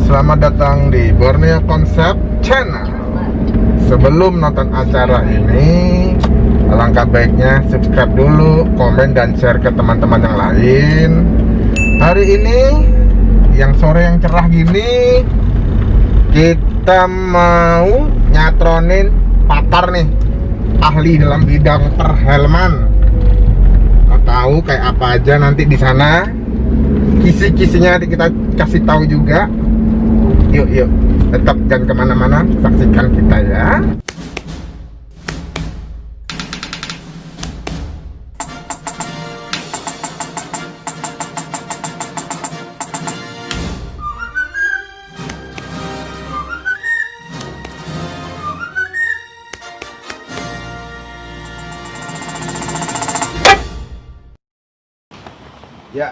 selamat datang di Borneo Concept Channel. Sebelum nonton acara ini, alangkah baiknya subscribe dulu, komen dan share ke teman-teman yang lain. Hari ini, yang sore yang cerah gini, kita mau nyatronin pakar nih, ahli dalam bidang perfilman. Kau tahu kayak apa aja nanti di sana. Kisi-kisinya kita kasih tahu juga. Yuk, tetap jangan kemana-mana, saksikan kita ya. Ya,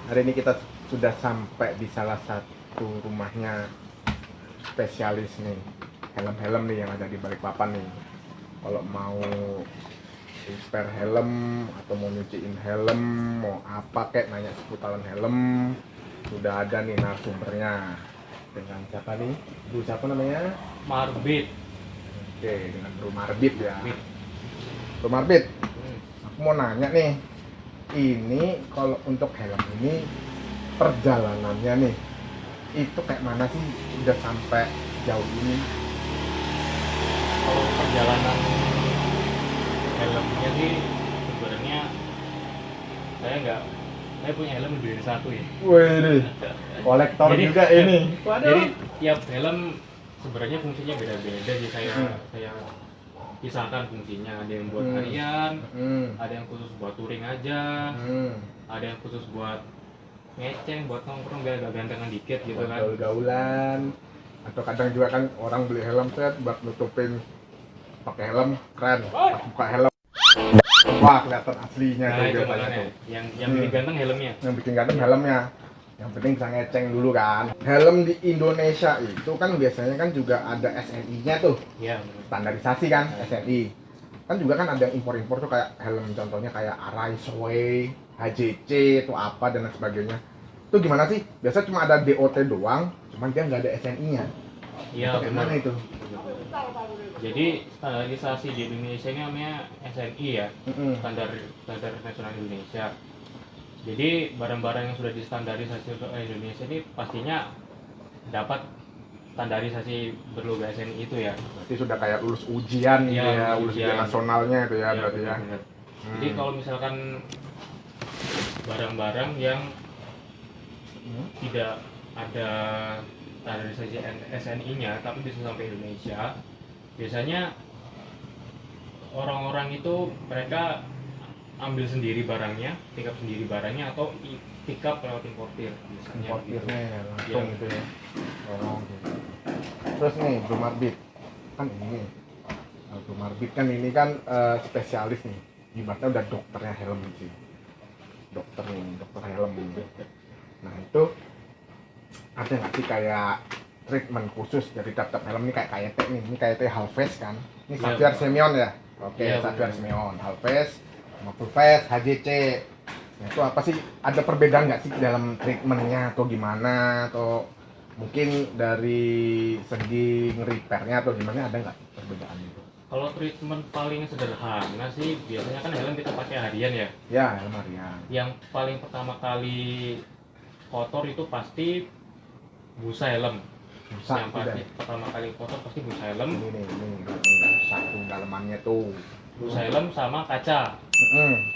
hari ini kita sudah sampai di salah satu rumahnya spesialis nih, helm-helm nih yang ada di Balikpapan nih. Kalau mau repair helm atau mau nyuciin helm, mau apa kek nanya seputaran helm, sudah ada nih narasumbernya. Dengan siapa nih? Bu siapa namanya? Marbit. Oke, dengan Bro Marbit ya. Bro Marbit, aku mau nanya nih. Ini kalau untuk helm ini perjalanannya nih itu kayak mana sih, udah sampai jauh ini? Kalau perjalanan helmnya sih sebenarnya saya punya helm lebih dari satu ya. Wih, kolektor Jadi- juga ini. Jadi tiap helm sebenarnya fungsinya beda-beda sih. Saya pisahkan fungsinya. Ada yang buat harian, ada yang khusus buat touring aja, ada yang khusus buat ngeceng, buat nongkrong biar agak gantengan dikit gitu kan. Gaul-gaulan, atau kadang juga kan orang beli helm set buat nutupin, pakai helm keren, pas buka helm wah kelihatan aslinya tuh Nah itu biasanya makanya tuh. yang bikin ganteng helmnya. Yang bikin ganteng helmnya, yang penting bisa ngeceng dulu kan. Helm di Indonesia itu kan biasanya kan juga ada SNI-nya tuh, Iya benar. standarisasi kan. SNI kan juga kan ada yang impor-impor tuh, kayak helm contohnya kayak Arai, Sway, HJC itu apa dan lain sebagainya. Itu gimana sih? Biasa cuma ada DOT doang, cuman dia nggak ada SNI-nya. Iya Kayak benar. mana itu? Jadi standarisasi di Indonesia ini namanya SNI ya, standar nasional Indonesia. Jadi barang-barang yang sudah distandarisasi untuk Indonesia ini pastinya dapat standarisasi berlogo SNI itu ya. Berarti sudah kayak lulus ujian gitu Iya, ya, lulus ujian ujian nasionalnya itu ya, Iya, berarti ya. benar-benar. Jadi kalau misalkan barang-barang yang tidak ada standarisasi SNI-nya tapi bisa sampai Indonesia, biasanya orang-orang itu mereka ambil sendiri barangnya, pick up sendiri barangnya, atau pick up lewat importir biasanya. Importirnya ya, langsung Iya. gitu ya. Oh, gitu. Terus nih, Bro Marbit kan ini, Bro Marbit kan ini kan spesialis nih, ibaratnya udah dokternya helm sih, dokter helm. Nah itu ada nggak sih kayak treatment khusus dari tiap helm ini, kayak KYT nih, ini KYT Halves kan, ini Iya, Xavier betul. Semyon ya. Oke, Iya, Xavier betul. Semyon, Halves, sama Fullfast, HJC. Nah itu apa sih, ada perbedaan nggak sih dalam treatmentnya atau gimana, atau mungkin dari segi nge-repairnya atau gimana, ada nggak perbedaan itu? Kalau treatment paling sederhana sih biasanya kan helm kita pakai harian ya. Ya, helm harian. Yang paling pertama kali kotor itu pasti busa helm. Busa, Yang pasti tidak. pertama kali kotor pasti busa helm, Ini satu dalamannya tuh. busa helm sama kaca.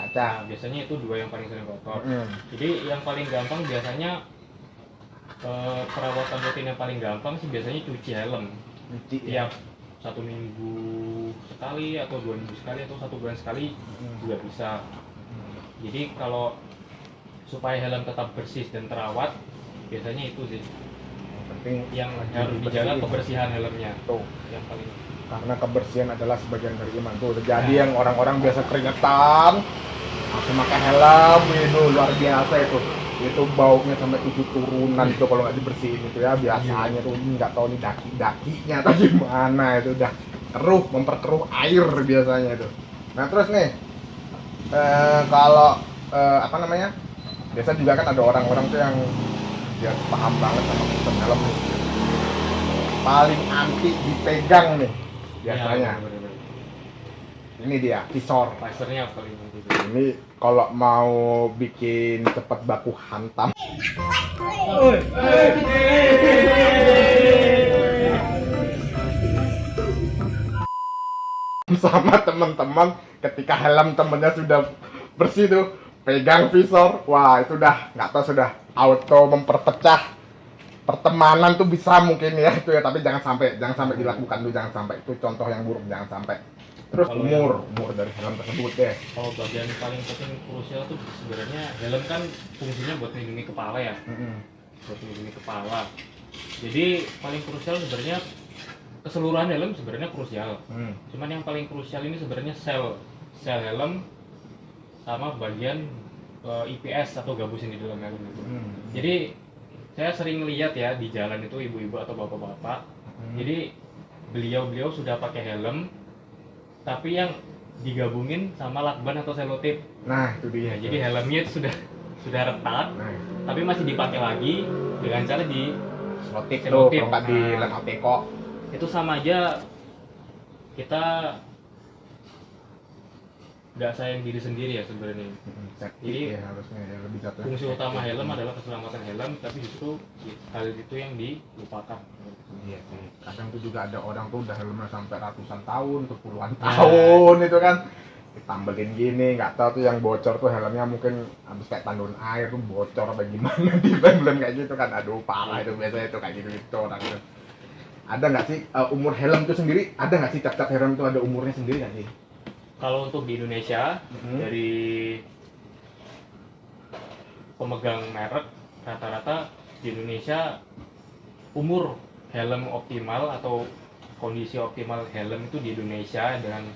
Kaca. Nah, biasanya itu dua yang paling sering kotor. Mm-mm. Jadi yang paling gampang biasanya perawatan rutin yang paling gampang sih biasanya cuci helm. Cuci ya. Tiap 1 minggu sekali atau 2 minggu sekali atau 1 bulan sekali juga bisa. Jadi kalau supaya helm tetap bersih dan terawat, biasanya itu sih Yang penting yang rajin harus dijaga, bersihin. kebersihan helmnya Tuh, yang paling. karena kebersihan adalah sebagian dari iman tuh. Jadi Nah. yang orang-orang biasa keringetan langsung pakai helm itu luar biasa itu baunya sampai 7 turunan itu kalau nggak dibersihin itu ya. Biasanya tuh nggak tahu nih daki-dakinya atau gimana, itu udah keruh, memperkeruh air biasanya itu. Nah terus nih kalau apa namanya, biasa juga kan ada orang-orang tuh yang Dia paham banget sama sistem helm nih. Paling anti dipegang nih biasanya. Ya, bener-bener. Ini dia visor. Visornya paling penting. Ini kalau mau bikin cepet baku hantam. Sama teman-teman, ketika helm temennya sudah bersih tuh, pegang visor, wah itu udah nggak tahu, sudah auto memperpecah pertemanan tuh bisa mungkin ya itu ya, tapi jangan sampai dilakukan tuh, jangan sampai, itu contoh yang buruk, jangan sampai. Terus Kalau umur dari helm tersebut deh. Kalau bagian paling penting krusial tuh sebenarnya helm kan fungsinya buat melindungi kepala ya, buat melindungi kepala. Jadi paling krusial sebenarnya keseluruhan helm sebenarnya krusial. Cuman yang paling krusial ini sebenarnya sel helm sama bagian IPS atau gabus yang di dalam helm itu. Jadi saya sering lihat ya di jalan itu ibu-ibu atau bapak-bapak. Jadi beliau sudah pakai helm, tapi yang digabungin sama lakban atau selotip. Nah itu dia. Jadi helmnya itu sudah retak, tapi masih dipakai lagi dengan cara di selotip tuh, selotip. kalau nggak di lem APK. Itu sama aja kita nggak sayang diri sendiri ya sebenarnya. Jadi ya, harusnya ya, lebih jatuh. Fungsi utama helm adalah keselamatan helm, tapi justru hal itu yang dilupakan. Iya sih. Kadang tuh juga ada orang tuh udah helmnya sampai ratusan tahun, tuh puluhan tahun itu kan. Ditambahin gini, nggak tahu tuh yang bocor tuh helmnya mungkin habis kayak tandun air tuh bocor apa gimana di lem kayak gitu kan. Aduh parah itu biasanya itu kayak gitu orang itu. Ada nggak sih umur helm itu sendiri? Ada nggak sih cap-cap helm itu ada umurnya sendiri nggak sih? Kalau untuk di Indonesia dari pemegang merek rata-rata di Indonesia umur helm optimal atau kondisi optimal helm itu di Indonesia dengan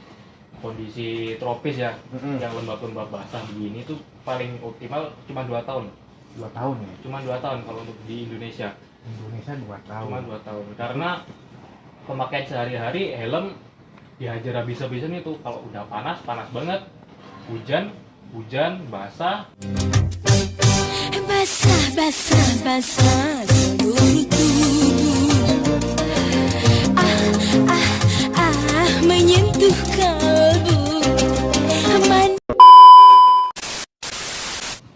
kondisi tropis ya, yang lembab-lembab basah begini tuh paling optimal cuma 2 tahun. 2 tahun ya? Cuma 2 tahun kalau untuk di Indonesia. Indonesia 2 tahun. Cuma 2 tahun. Karena pemakaian sehari-hari helm dihajar habis-habisan itu. Kalau udah panas banget, hujan, basah seluruh tubuh, menyentuh kalbu.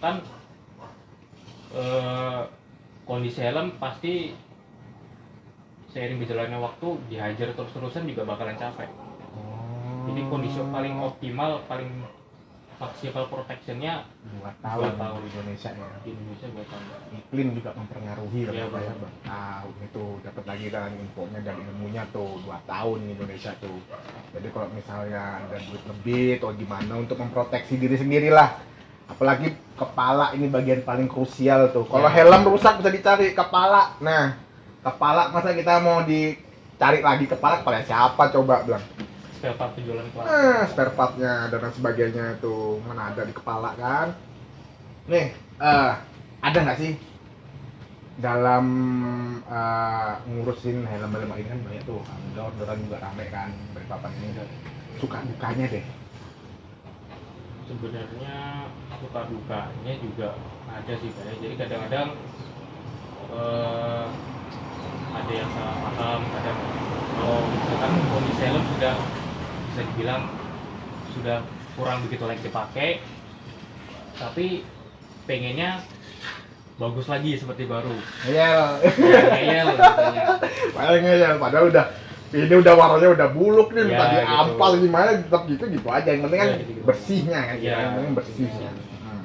Kan kondisi helm pasti seiring berjalannya waktu dihajar terus-terusan juga bakalan capek. Jadi kondisi paling optimal, paling maksimal protectionnya 2 tahun, 2 tahun di Indonesia ya. Di Indonesia 2 tahun. Iklim juga mempengaruhi lah Iya, ya, benar. tahu itu dapat lagi kan infonya dan ilmunya tuh 2 tahun di Indonesia tuh. Jadi kalau misalnya ada duit lebih atau gimana untuk memproteksi diri sendiri lah. Apalagi kepala ini bagian paling krusial tuh. Kalau Ya. helm rusak bisa dicari kepala. Nah, kepala masa kita mau dicari lagi kepala siapa coba bilang. Spare part penjualan kelas. Nah, spare partnya dan lain sebagainya itu mana ada di kepala kan. Nih, ada nggak sih dalam ngurusin helm-helm ini kan banyak tuh, orderan juga rame kan, berpapan ini suka dukanya deh. Sebenarnya suka dukanya juga ada sih Pak. Jadi kadang-kadang ada yang salah paham, kadang kalau misalkan kondisi helm sudah bisa dibilang sudah kurang begitu layak dipakai, tapi pengennya bagus lagi seperti baru. Ngeyel katanya. Paling ngeyel, padahal ini udah warnanya udah buluk nih, Ya, tadi gitu. ampal gimana tetap gitu aja. Yang penting kan Ya, gitu. bersihnya kan, Ya, yang penting bersihnya. bersihnya.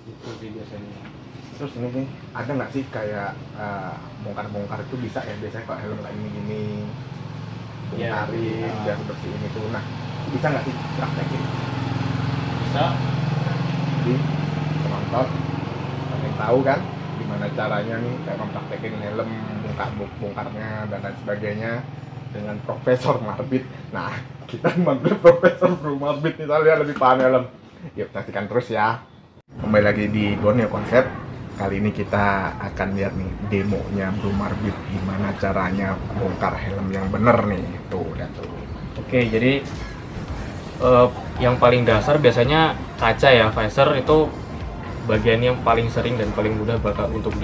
Itu sih biasanya. Terus ini nih, ada nggak sih kayak bongkar-bongkar itu bisa ya, biasanya kalau helm kayak gini Ya, bongkarin biar bersihin itu. Nah, bisa nggak sih praktekin Bisa di penonton pengen tahu kan gimana caranya nih kayak mempraktekin helm, bongkarnya dan lain sebagainya dengan Profesor Marbit. Nah, kita manggil Profesor Bro Marbit nih, soalnya lebih paham helm. Yuk saksikan terus ya. Kembali lagi di Borneo Konsep. Kali ini kita akan lihat nih demonya Bro Marbit, gimana caranya bongkar helm yang bener nih. Tuh, lihat tuh. Oke, jadi yang paling dasar biasanya kaca ya, visor itu bagian yang paling sering dan paling mudah bakal untuk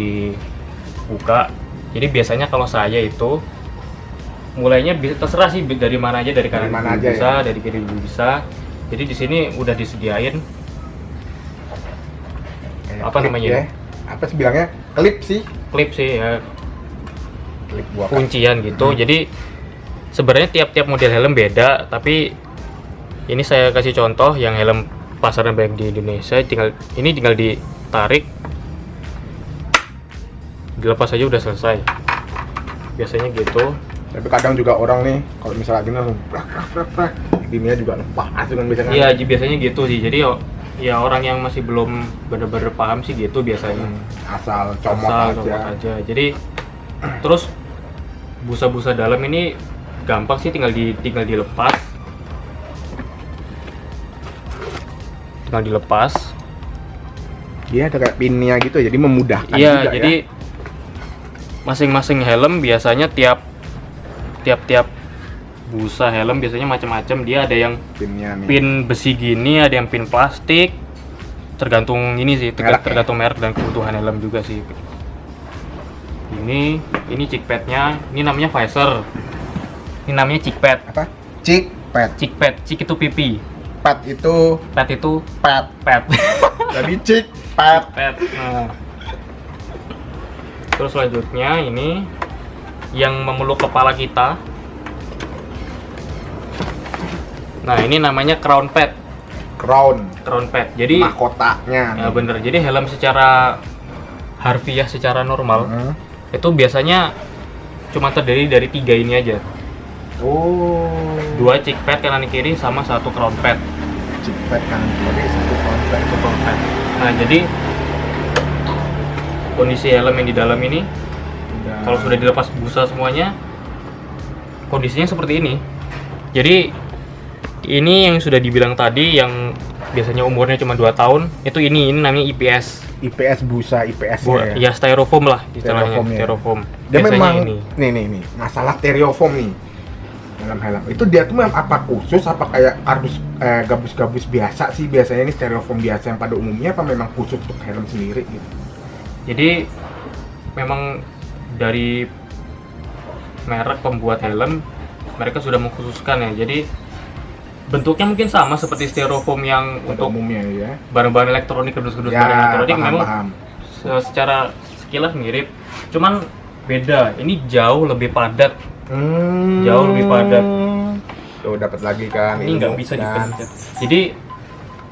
buka. Jadi biasanya kalau saya itu mulainya terserah sih dari mana aja, dari kanan mana dulu aja bisa, ya? dari kiri dulu bisa. Jadi di sini udah disediain Kayak apa klip namanya? ya. Apa sih bilangnya? Klip sih. klip sih ya, Klip buah kuncian gitu. Jadi sebenarnya tiap-tiap model helm beda, tapi ini saya kasih contoh yang helm pasaran baik di Indonesia. Tinggal ditarik, dilepas aja udah selesai. Biasanya gitu. Tapi kadang juga orang nih kalau misalnya gini langsung prak, gininya juga lepas dengan biasanya. Iya, biasanya gitu sih. Jadi ya orang yang masih belum bener-bener paham sih gitu biasanya. Asal comot Asal aja. aja. Jadi terus busa-busa dalam ini gampang sih, tinggal dilepas. Tinggal dilepas. Dia ada kayak pinnya gitu, jadi memudahkan Iya, juga jadi ya. masing-masing helm biasanya tiap busa helm biasanya macam-macam. Dia ada yang Pinnya nih. pin besi gini, ada yang pin plastik. Tergantung ini sih, Merek ya? tergantung merek dan kebutuhan helm juga sih. Ini chickpadnya, ini namanya visor. Ini namanya chickpad. Apa? Chick pad. Chickpad, chick itu pipi, Pad itu pad itu pad. pad. Jadi chick pad. Pad. Nah. Terus selanjutnya ini yang memeluk kepala kita. Nah, ini namanya crown pad. Crown. Crown pad. Jadi Mahkotanya. ya bener. Jadi helm secara harfiah, secara normal itu biasanya cuma terdiri dari 3 ini aja. Oh. 2 chick pad kanan kiri sama 1 crown pad. Chick pad kan. Jadi satu crown pad. Satu crown pad. Nah, jadi kondisi helm yang di dalam ini kalau sudah dilepas busa semuanya, kondisinya seperti ini. Jadi ini yang sudah dibilang tadi, yang biasanya umurnya cuma 2 tahun, itu ini namanya IPS. IPS busa IPS-nya Ya styrofoam lah istilahnya, Styrofoam ya. styrofoam. Dia Biasanya memang ini. nih masalah styrofoam nih dalam helm itu dia tuh memang apa khusus, apa kayak kardus gabus-gabus biasa sih biasanya ini styrofoam biasa yang pada umumnya, apa memang khusus untuk helm sendiri gitu? Jadi memang dari merek pembuat helm mereka sudah mengkhususkan ya. Jadi bentuknya mungkin sama seperti styrofoam yang Pada untuk umumnya ya. barang-barang elektronik, kardus-kardus Ya, barang elektronik paham, memang paham. secara sekilas mirip, cuman beda. Ini jauh lebih padat. Jauh lebih padat. Tuh dapat lagi kan. Ini nggak ilmu. bisa Dan dipencet. Jadi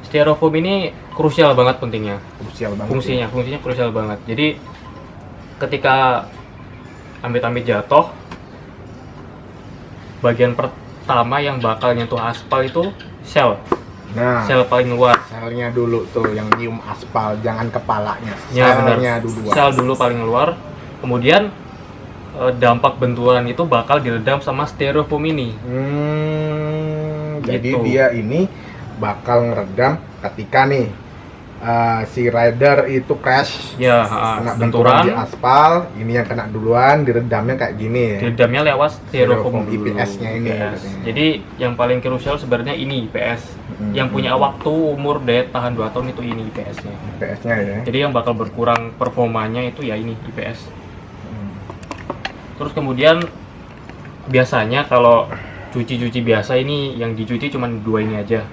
styrofoam ini krusial banget pentingnya. krusial banget. Fungsinya krusial banget. Jadi ketika amit-amit jatuh, bagian pertama yang bakal nyentuh aspal itu sel Nah, paling luar. selnya dulu tuh yang nyium aspal, jangan kepalanya. Ya, benar. Selnya duluan. Sel dulu paling luar. Kemudian dampak benturan itu bakal diredam sama styrofoam ini. Jadi Gitu. dia ini bakal ngeredam ketika nih si rider itu crash, Ya, kena benturan di benturan aspal, ini yang kena duluan, diredamnya kayak gini ya. diredamnya lewat styrofoam Styrofoam IPS-nya ini ya, IPS. katanya. Jadi yang paling krusial sebenarnya ini IPS. Yang punya waktu umur daya tahan 2 tahun itu ini IPS-nya. IPS-nya ya. Jadi yang bakal berkurang performanya itu ya ini IPS. Terus kemudian biasanya kalau cuci-cuci biasa ini yang dicuci cuma 2 ini aja.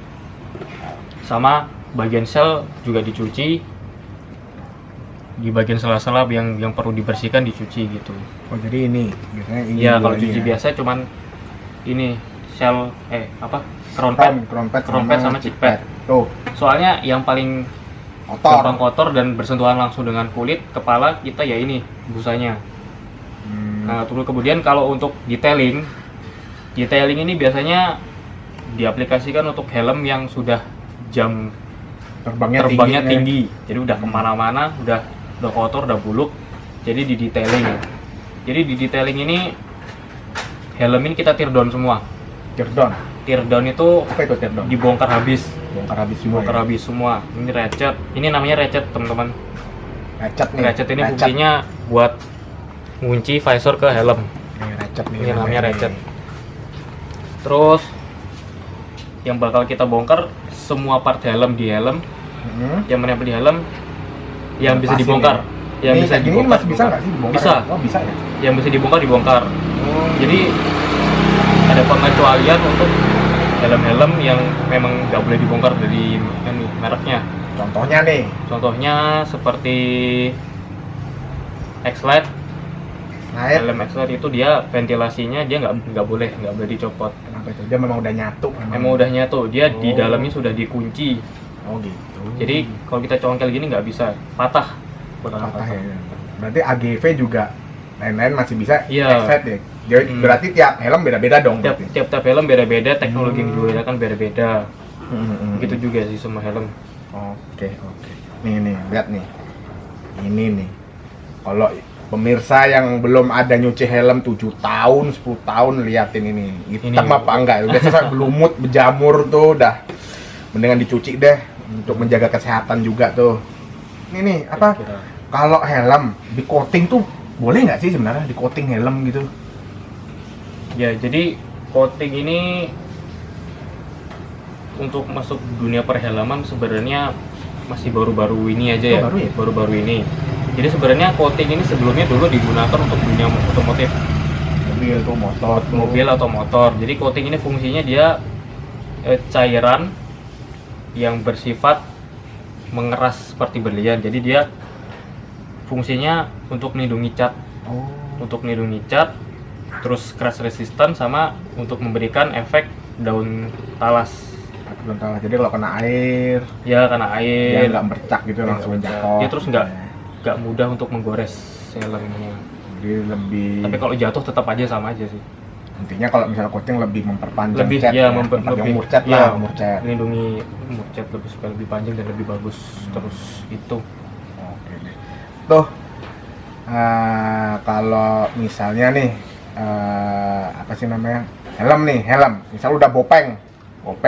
Sama bagian sel juga dicuci. Di bagian sela-sela yang perlu dibersihkan dicuci gitu. Oh jadi ini biasanya ini. Iya, kalau dua cuci ini ya. biasa cuman ini sel crown pad. Crown pad sama chick pad. Tuh, Soalnya yang paling gampang kotor dan bersentuhan langsung dengan kulit kepala kita ya ini busanya. Nah, terus kemudian kalau untuk detailing ini biasanya diaplikasikan untuk helm yang sudah jam terbangnya tinggi. Jadi udah kemana-mana, udah kotor, udah buluk. Jadi di detailing. Jadi di detailing ini helm ini kita tear down semua. Tear down itu Apa itu tear down? dibongkar habis. Bongkar habis semua. Bongkar habis semua. Ini ratchet. Ini namanya ratchet, teman-teman. Ratchet nih. Ratchet ini fungsinya buat ngunci visor ke helm. Ini ratchet nih. Ini namanya ratchet. Terus yang bakal kita bongkar semua part helm di helm yang menempel di helm yang bisa Lepasin dibongkar. yang Ini bisa kayak gini dibongkar. masih bisa nggak sih dibongkar? Bisa. Oh bisa ya. Yang bisa dibongkar. Oh. Jadi ada pengecualian untuk helm-helm yang memang nggak boleh dibongkar dari mereknya. Contohnya nih. Contohnya seperti X-Lite. Helm X-Lite itu dia ventilasinya dia nggak boleh dicopot. Kenapa itu? Dia memang udah nyatu. Emang udah nyatu, dia di Oh. dalamnya sudah dikunci. Oh gitu. Jadi kalau kita congkel gini nggak bisa, patah. patah ya. Berarti AGV juga lain-lain masih bisa Iya. X-Lite ya. Jadi berarti tiap helm beda-beda dong. berarti. Tiap helm beda-beda, teknologi yang digunakan beda-beda. Hmm. Begitu juga sih semua helm. Oke. Nih, lihat nih. Ini nih. Kalau pemirsa yang belum ada nyuci helm 7 tahun, 10 tahun liatin ini. Hitam Ini. apa enggak? Udah selesai gelumut, berjamur tuh udah. Mendingan dicuci deh untuk menjaga kesehatan juga tuh. Ini nih, apa? Kira-kira. Kalau helm di coating tuh boleh nggak sih sebenarnya di coating helm gitu? Ya, jadi coating ini untuk masuk dunia perhelman sebenarnya masih baru-baru ini aja ya. Oh, baru ya? Baru-baru ini. Jadi sebenarnya coating ini sebelumnya dulu digunakan untuk dunia otomotif, Mobil tuh, motor tuh. mobil atau motor. Jadi coating ini fungsinya dia cairan yang bersifat mengeras seperti berlian. Jadi dia fungsinya untuk melindungi cat, Oh. terus crash resistant sama untuk memberikan efek daun talas. Belum tahu. Jadi kalau kena air, Ya karena dia air, nggak bercak gitu Dia langsung nggak bercak. jatuh. Dia terus nggak mudah untuk menggores helmnya. Jadi lebih. Tapi kalau jatuh tetap aja sama aja sih. Intinya kalau misalnya coating lebih memperpanjang Lebih cat ya, memperpanjang lebih umur cat ya, lah, umur cat. melindungi umur cat lebih supaya lebih panjang dan lebih bagus. Terus itu. Oke deh. Tuh kalau misalnya nih apa sih namanya helm nih misal udah bopeng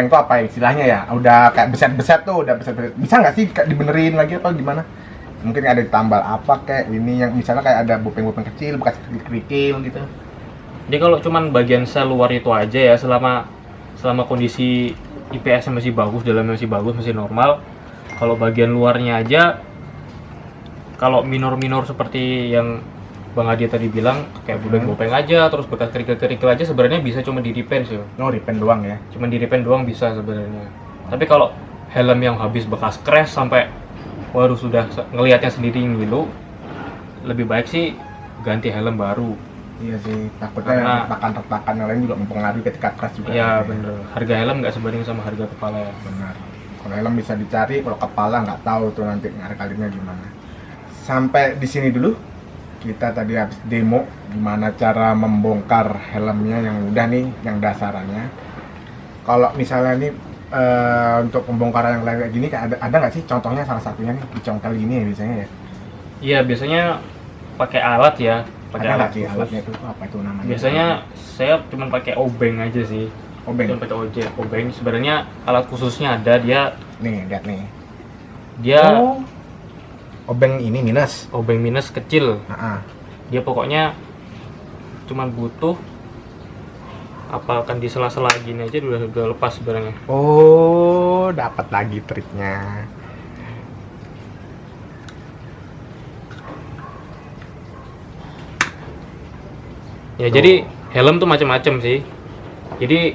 tuh apa istilahnya ya, udah kayak beset tuh, udah beset bisa nggak sih kayak dibenerin lagi apa gimana? Mungkin ada ditambal apa kayak ini yang misalnya kayak ada bopeng kecil bekas kerikil gitu. Jadi kalau cuman bagian sel luar itu aja ya, selama kondisi IPS-nya masih bagus, dalamnya masih bagus, masih normal. Kalau bagian luarnya aja, kalau minor seperti yang Bang Adi tadi bilang, kayak bopeng aja, terus bekas kerikil aja sebenarnya bisa cuma di repaint sih. No repaint doang ya. Cuma di repaint doang bisa sebenarnya. Tapi kalau helm yang habis bekas crash sampai waduh sudah ngelihatnya sendiri ngilu, lebih baik sih ganti helm baru. Iya sih, takutnya Karena- retakan-retakan yang lain juga mempengaruhi ketika crash juga. Iya bener. Harga helm nggak sebanding sama harga kepala ya. Benar. Kalau helm bisa dicari, kalau kepala nggak tahu tuh nanti harganya gimana. Sampai di sini dulu. Kita tadi habis demo gimana cara membongkar helmnya yang udah nih, yang dasarannya. Kalau misalnya nih untuk pembongkaran yang lain kayak gini, ada nggak sih contohnya salah satunya nih dicongkel gini ya biasanya ya? Iya biasanya pakai alat ya. Pakai Ada alat nggak sih khusus. alatnya itu apa itu namanya? Biasanya saya cuma pakai obeng aja sih. obeng. Cuma pakai obeng. Sebenarnya alat khususnya ada, Nih lihat nih. dia Obeng ini minus. obeng minus kecil. Nah, Dia pokoknya cuman butuh apalkan di sela-sela gini aja udah lepas sebenarnya. oh dapat lagi triknya. Ya jadi helm tuh macam-macam sih. Jadi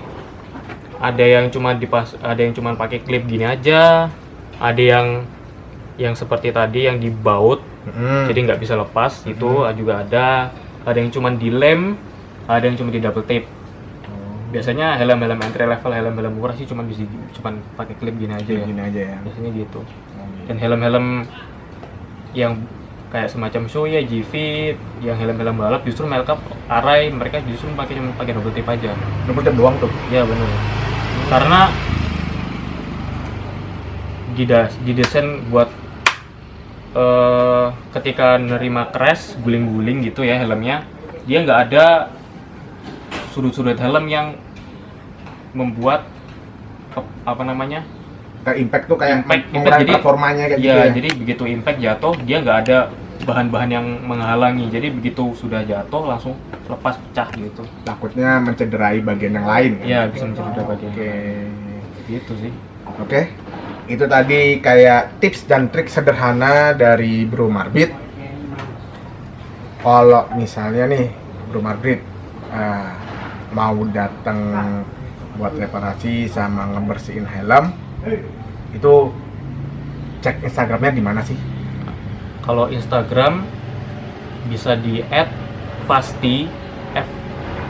ada yang cuma pakai klip gini aja, ada yang seperti tadi yang dibaut, jadi nggak bisa lepas, itu juga ada yang cuma dilem, ada yang cuma di double tape. Biasanya helm-helm entry level, helm-helm murah sih cuma pakai klip gini aja ya. Gini aja ya. Biasanya gitu. Dan helm-helm yang kayak semacam Shoya, G-Fit, yang helm-helm balap justru Melcup, Arai, mereka justru pakai double tape aja. Double tape doang tuh. Ya benar. Karena didesain buat ketika nerima crash, guling-guling gitu ya helmnya, dia nggak ada sudut-sudut helm yang membuat Kayak impact tuh kayak Impact, mengurangi jadi- performanya kayak gitu ya, ya. jadi begitu impact jatuh dia nggak ada bahan-bahan yang menghalangi, jadi begitu sudah jatuh langsung lepas pecah gitu. Takutnya mencederai bagian yang lain kan? Ya bisa mencederai bagian. Oke. Gitu sih. Oke. Itu tadi kayak tips dan trik sederhana dari Bro Marbit Kalau misalnya nih Bro Margrit mau datang buat reparasi sama ngebersihin helm, itu cek Instagramnya di mana sih? Kalau Instagram bisa di @fasti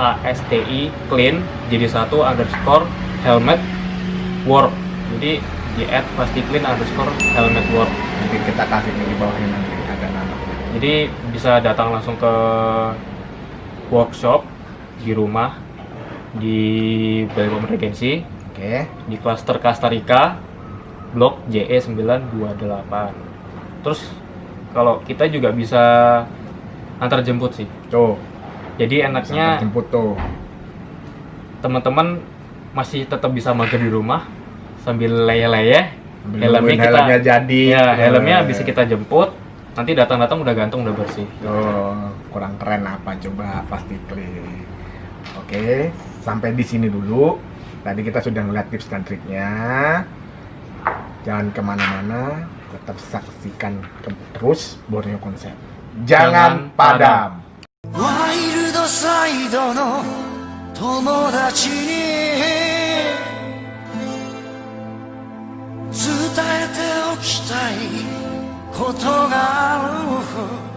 FASTI clean jadi satu underscore helmet work. Jadi di @fasti_clean_helmet work. Nanti kita kasih di bawahnya, nanti ada namanya. Jadi bisa datang langsung ke workshop di rumah di Balai Regensi Oke. di klaster Kastarika blok JE 928. Terus kalau kita juga bisa antar jemput sih. Tuh, Jadi sampai enaknya jemput tuh. teman-teman masih tetap bisa mager di rumah sambil leyeh-leyeh. Nungguin helmnya jadi. Ya, helmnya bisa kita jemput. Nanti datang-datang udah ganteng, udah bersih. Tuh, kurang keren apa coba, pasti klik. Oke, sampai di sini dulu. Tadi kita sudah ngeliat tips dan triknya. Jangan kemana-mana, tetap saksikan terus Borneo Konsep. Jangan padam. ワイルドサイドの友達に伝えておきたいことがある